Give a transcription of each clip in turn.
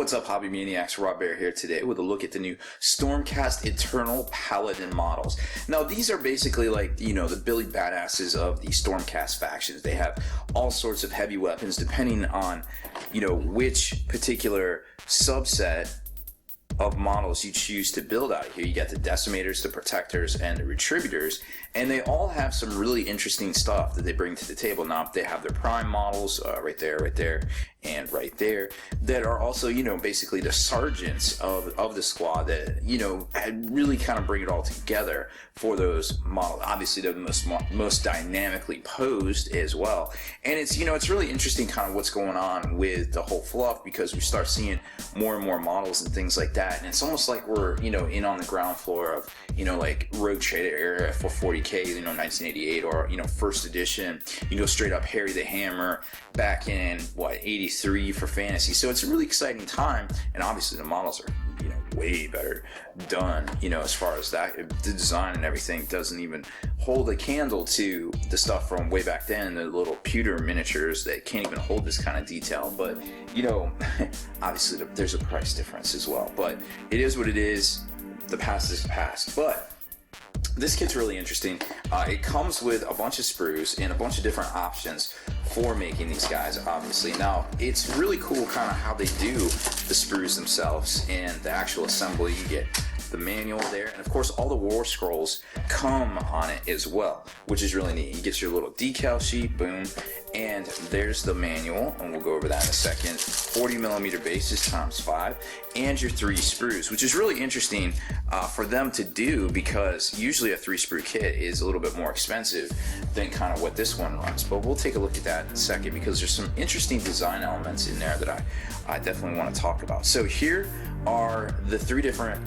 what's up, Hobby Maniacs? Rob Bear here today with a look at the new Stormcast Eternal Paladin models. Now, these are basically like, the Billy Badasses of the Stormcast factions. They have all sorts of heavy weapons depending on, which particular subset of models you choose to build out here. You got the Decimators, the Protectors, and the Retributors, and they all have some really interesting stuff that they bring to the table. Now, they have their Prime models right there, and right there, that are also, basically the sergeants of the squad that, really kind of bring it all together for those models. Obviously, they're the most dynamically posed as well. And it's, it's really interesting kind of what's going on with the whole fluff, because we start seeing more and more models and things like that. And it's almost like we're, in on the ground floor of, like Rogue Trader era for 40K, 1988, or, first edition, straight up Harry the Hammer back in, 83 for fantasy. So it's a really exciting time, and obviously the models are, way better done, as far as that. The design and everything doesn't even hold a candle to the stuff from way back then, the little pewter miniatures that can't even hold this kind of detail. But, obviously there's a price difference as well, but it is what it is. The past is the past. But this kit's really interesting. It comes with a bunch of sprues and a bunch of different options for making these guys, obviously. Now, it's really cool kind of how they do the sprues themselves and the actual assembly. You get the manual there, and of course all the war scrolls come on it as well, which is really neat. You get your little decal sheet, boom, and there's the manual, and we'll go over that in a second. 40mm bases times 5, and your 3 sprues, which is really interesting for them to do, because usually a 3 sprue kit is a little bit more expensive than kind of what this one runs. But we'll take a look at that in a second, because there's some interesting design elements in there that I definitely want to talk about. So here are the 3 different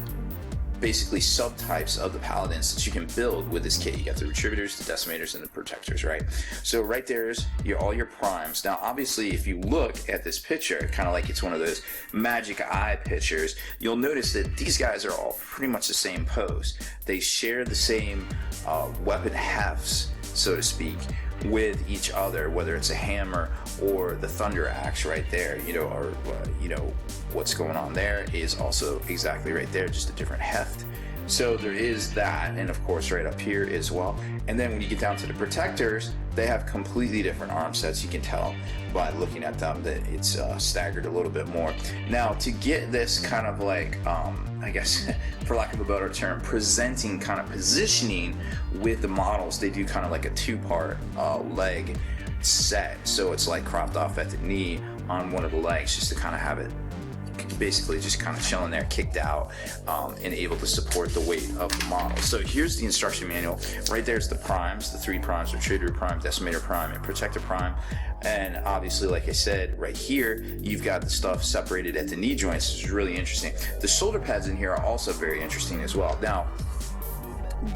basically subtypes of the Paladins that you can build with this kit. You got the Retributors, the Decimators, and the Protectors, right? So right there's all your primes. Now, obviously, if you look at this picture, kind of like it's one of those magic eye pictures, you'll notice that these guys are all pretty much the same pose. They share the same weapon hefts, so to speak, with each other, whether it's a hammer or the thunder axe right there, or what's going on there is also exactly right there, just a different heft. So there is that, and of course right up here as well. And then when you get down to the Protectors, they have completely different arm sets. You can tell by looking at them that it's staggered a little bit more. Now, to get this kind of like, I guess, for lack of a better term, presenting kind of positioning with the models, they do kind of like a 2-part leg set. So it's like cropped off at the knee on one of the legs, just to kind of have it basically just kind of chilling there, kicked out, and able to support the weight of the model. So here's the instruction manual. Right there's the primes, the 3 primes: Retributor Prime, Decimator Prime, and Protector Prime. And obviously, like I said, right here, you've got the stuff separated at the knee joints, which is really interesting. The shoulder pads in here are also very interesting as well. Now,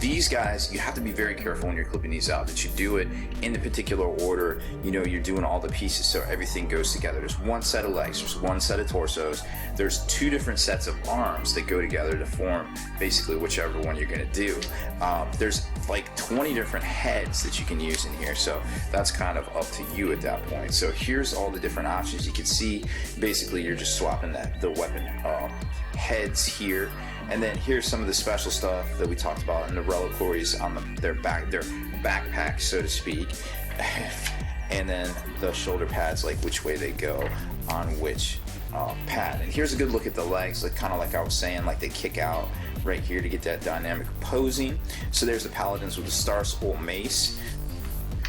these guys, you have to be very careful when you're clipping these out, that you do it in the particular order, you're doing all the pieces so everything goes together. There's 1 set of legs, there's 1 set of torsos, there's 2 different sets of arms that go together to form basically whichever one you're going to do. There's like 20 different heads that you can use in here, so that's kind of up to you at that point. So here's all the different options. You can see basically you're just swapping the weapon heads here. And then here's some of the special stuff that we talked about in the reliquaries on their backpacks, so to speak. And then the shoulder pads, like which way they go on which pad. And here's a good look at the legs, like kind of like I was saying, like they kick out right here to get that dynamic posing. So there's the Paladins with the Star Skull Mace,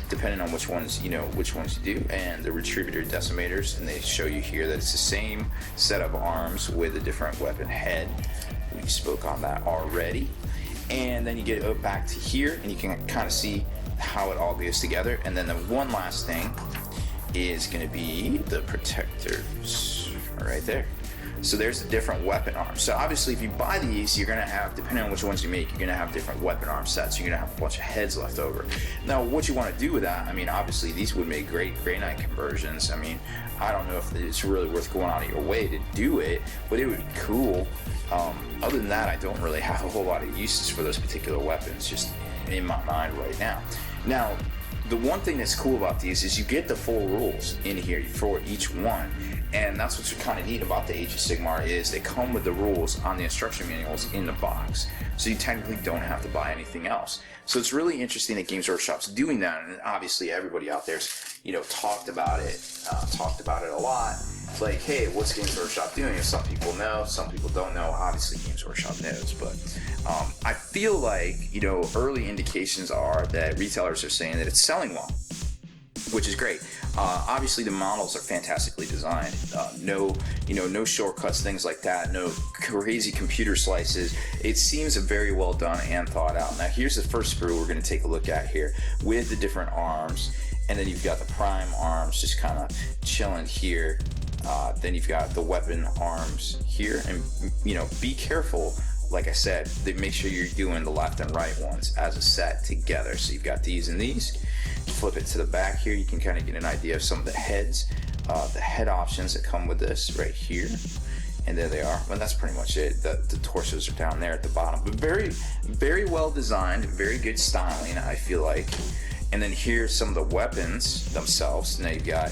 depending on which ones you do, and the Retributor Decimators, and they show you here that it's the same set of arms with a different weapon head. We spoke on that already. And then you get back to here, and you can kind of see how it all goes together. And then the one last thing is going to be the Protectors right there. So there's the different weapon arms. So obviously, if you buy these, you're going to have, depending on which ones you make, you're going to have different weapon arm sets. You're going to have a bunch of heads left over. Now, what you want to do with that, obviously, these would make great Grey Knight conversions. I don't know if it's really worth going out of your way to do it, but it would be cool. Other than that, I don't really have a whole lot of uses for those particular weapons, just in my mind right now. Now, the one thing that's cool about these is you get the full rules in here for each one. And that's what's kind of neat about the Age of Sigmar is they come with the rules on the instruction manuals in the box. So you technically don't have to buy anything else. So it's really interesting that Games Workshop's doing that, and obviously everybody out there's, you know, talked about it a lot. It's like, hey, what's Games Workshop doing? Some people know, some people don't know. Obviously Games Workshop knows, but I feel like, you know, early indications are that retailers are saying that it's selling well, which is great. Obviously the models are fantastically designed. No shortcuts, things like that. No crazy computer slices. It seems very well done and thought out. Now here's the first sprue we're going to take a look at here with the different arms, and then you've got the prime arms just kind of chilling here. Then you've got the weapon arms here, and be careful. Like I said, make sure you're doing the left and right ones as a set together. So you've got these and these. Flip it to the back here, you can kind of get an idea of some of the heads, the head options that come with this right here. And there they are. Well, that's pretty much it. The torsos are down there at the bottom. But very, very well designed, very good styling, I feel like. And then here's some of the weapons themselves. Now you've got,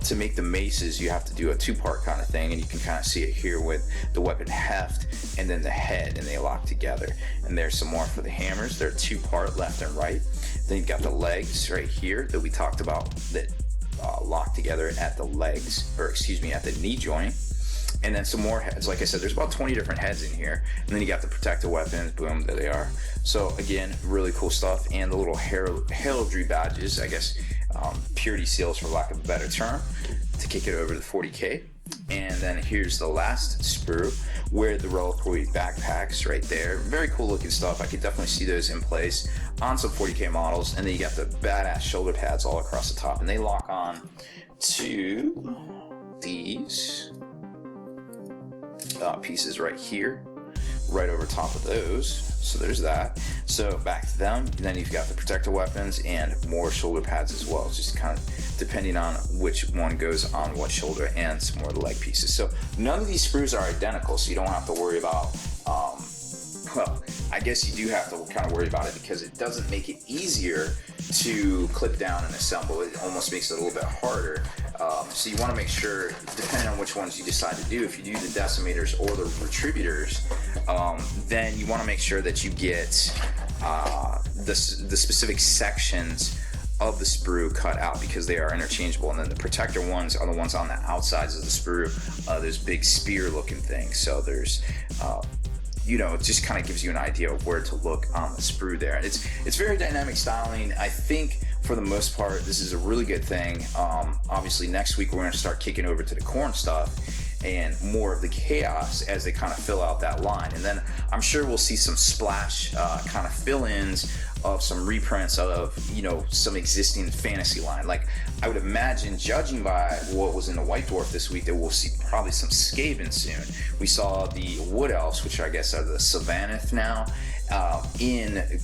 to make the maces, you have to do a two-part kind of thing, and you can kind of see it here with the weapon heft and then the head, and they lock together. And there's some more for the hammers. They're two-part, left and right. Then you've got the legs right here that we talked about that lock together at the legs, or excuse me, at the knee joint. And then some more heads. Like I said, there's about 20 different heads in here. And then you got the protective weapons. Boom, there they are. So again, really cool stuff. And the little heraldry badges, I guess, purity seals for lack of a better term, to kick it over to 40K. And then here's the last sprue where the reliquary backpacks right there. Very cool looking stuff. I could definitely see those in place on some 40K models. And then you got the badass shoulder pads all across the top, and they lock on to these pieces right here, right over top of those. So there's that. So back to them. Then you've got the protector weapons and more shoulder pads as well, just kind of depending on which one goes on what shoulder, and some more of the leg pieces. So none of these sprues are identical, so you don't have to worry about well, I guess you do have to kind of worry about it because it doesn't make it easier to clip down and assemble. It almost makes it a little bit harder. So you want to make sure, depending on which ones you decide to do, if you do the decimators or the retributors, then you want to make sure that you get the specific sections of the sprue cut out, because they are interchangeable. And then the protector ones are the ones on the outsides of the sprue, those big spear looking things. So there's it just kind of gives you an idea of where to look on the sprue there. It's very dynamic styling. I think for the most part, this is a really good thing. Obviously next week we're going to start kicking over to the corn stuff and more of the chaos as they kind of fill out that line. And then I'm sure we'll see some splash kind of fill-ins of some reprints of, some existing fantasy line. Like, I would imagine, judging by what was in the White Dwarf this week, that we'll see probably some Skaven soon. We saw the Wood Elves, which I guess are the Savannah now,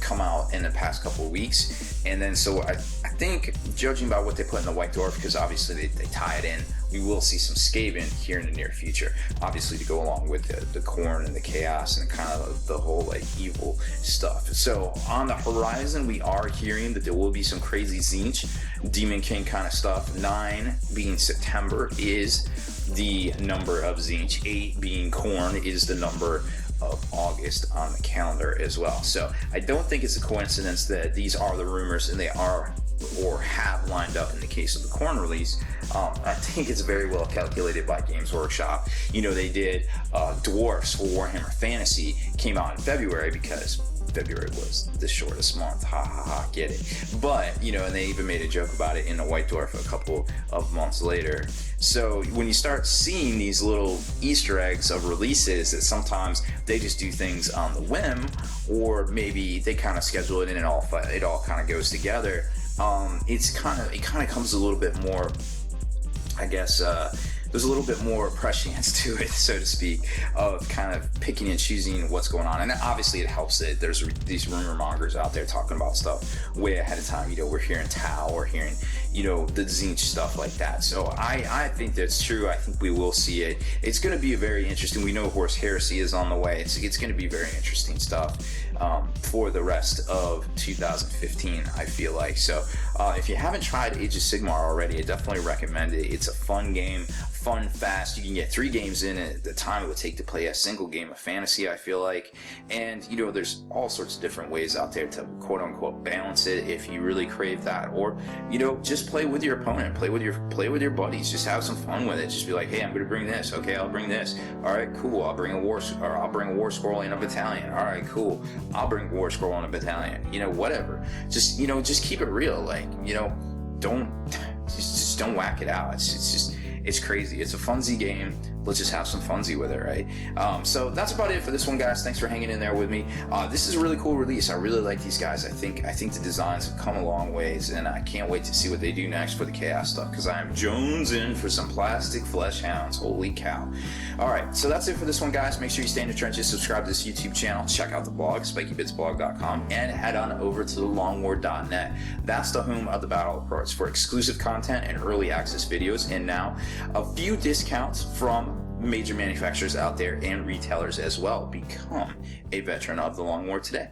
come out in the past couple of weeks. And then so I think, judging by what they put in the White Dwarf, because obviously they tie it in, we will see some Skaven here in the near future, obviously to go along with the corn and the chaos and kind of the whole like evil stuff. So on the horizon, we are hearing that there will be some crazy Tzeentch, Demon King kind of stuff. 9 being September is the number of Tzeentch. 8 being corn is the number of August on the calendar as well. So I don't think it's a coincidence that these are the rumors, and they are or have lined up in the case of the corn release. I think it's very well calculated by Games Workshop. They did Dwarfs for Warhammer Fantasy, came out in February because February was the shortest month, ha ha ha, get it. But, and they even made a joke about it in the White Dwarf a couple of months later. So when you start seeing these little Easter eggs of releases, that sometimes they just do things on the whim, or maybe they kind of schedule it in and it all kind of goes together. It kind of comes a little bit more, I guess, there's a little bit more prescience to it, so to speak, of kind of picking and choosing what's going on. And obviously it helps that there's these rumor mongers out there talking about stuff way ahead of time. We're hearing Tau, we're hearing, the Zinch stuff like that. So I think that's true. I think we will see it. It's going to be very interesting. We know Horse Heresy is on the way. It's going to be very interesting stuff for the rest of 2015, I feel like. So if you haven't tried Age of Sigmar already, I definitely recommend it. It's a fun game, fun, fast. You can get 3 games in at the time it would take to play a single game of Fantasy, I feel like. And there's all sorts of different ways out there to quote unquote balance it if you really crave that, or just play with your opponent, play with your buddies, just have some fun with it. Just be like, hey, I'm gonna bring this. Okay, I'll bring this. All right, cool. I'll bring a war scroll in a battalion. All right, cool. I'll bring a war scroll in a battalion. Whatever. Just keep it real. Like, don't whack it out. It's crazy. It's a funsy game. Let's just have some funsy with it, right? So that's about it for this one, guys. Thanks for hanging in there with me. This is a really cool release. I really like these guys. I think the designs have come a long ways, and I can't wait to see what they do next for the Chaos stuff, because I am jonesing for some plastic flesh hounds. Holy cow. All right, so that's it for this one, guys. Make sure you stay in the trenches, subscribe to this YouTube channel, check out the blog, spikybitsblog.com, and head on over to thelongwar.net. That's the home of the Battle Reports for exclusive content and early access videos, and now a few discounts from major manufacturers out there and retailers as well. Become a veteran of the Long War today.